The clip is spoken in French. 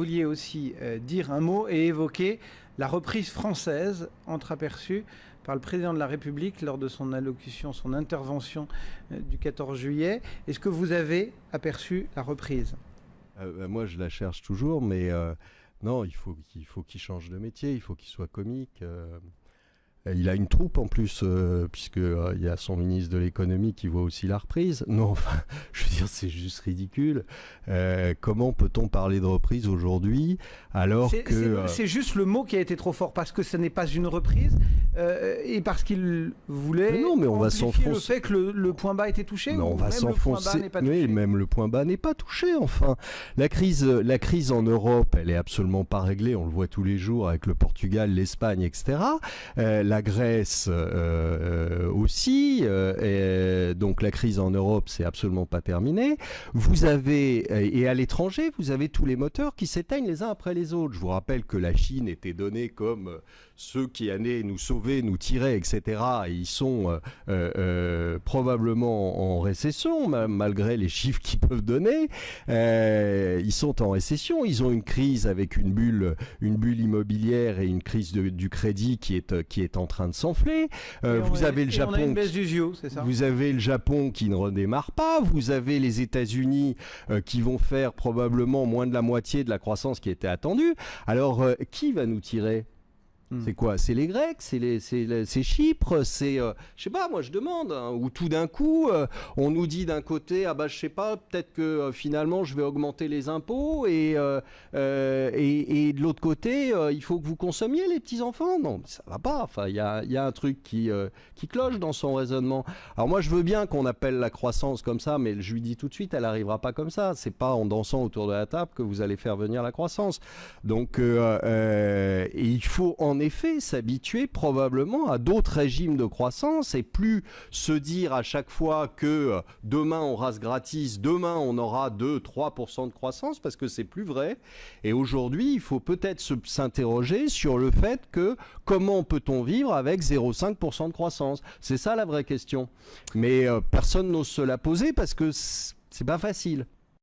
vouliez aussi dire un mot et évoquer la reprise française entreaperçue par le président de la République lors de son allocution, son intervention du 14 juillet. Est-ce que vous avez aperçu la reprise ? Moi, je la cherche toujours, mais non, il faut qu'il change de métier, il faut qu'il soit comique. Il a une troupe en plus, puisqu'il y a son ministre de l'économie qui voit aussi la reprise. Non, enfin, je veux dire, c'est juste ridicule. Comment peut-on parler de reprise aujourd'hui alors que... C'est juste le mot qui a été trop fort, parce que ce n'est pas une reprise, et parce qu'il voulait amplifier le fait que le point bas était touché, mais on ou va même s'enfoncer. le point bas n'est pas touché. Mais même le point bas n'est pas touché, enfin. La crise en Europe, elle est absolument pas réglée, on le voit tous les jours avec le Portugal, l'Espagne, etc. La Grèce aussi, et donc la crise en Europe, c'est absolument pas terminé. Vous avez, et à l'étranger, vous avez tous les moteurs qui s'éteignent les uns après les autres. Je vous rappelle que la Chine était donnée comme ceux qui allaient nous sauver, nous tirer, etc. Et ils sont probablement en récession, malgré les chiffres qu'ils peuvent donner. Ils sont en récession, ils ont une crise avec une bulle immobilière et une crise du crédit qui est en train de s'enfler. Vous avez le Japon. On a une baisse du ZIO, c'est ça ? Vous avez le Japon qui ne redémarre pas. Vous avez les États-Unis qui vont faire probablement moins de la moitié de la croissance qui était attendue. Alors, qui va nous tirer ? C'est quoi ? C'est les Grecs, c'est Chypre, c'est je sais pas, moi je demande, hein, où tout d'un coup on nous dit d'un côté je sais pas, peut-être que finalement je vais augmenter les impôts et de l'autre côté il faut que vous consommiez les petits enfants. Non, ça va pas. Enfin, il y a un truc qui cloche dans son raisonnement. Alors moi je veux bien qu'on appelle la croissance comme ça, mais je lui dis tout de suite, elle arrivera pas comme ça. C'est pas en dansant autour de la table que vous allez faire venir la croissance. Donc et il faut en effet s'habituer probablement à d'autres régimes de croissance et plus se dire à chaque fois que demain on rase gratis, demain on aura 2-3% de croissance, parce que c'est plus vrai. Et aujourd'hui, il faut peut-être s'interroger sur le fait que comment peut-on vivre avec 0,5% de croissance ? C'est ça la vraie question. Mais personne n'ose se la poser parce que c'est pas facile.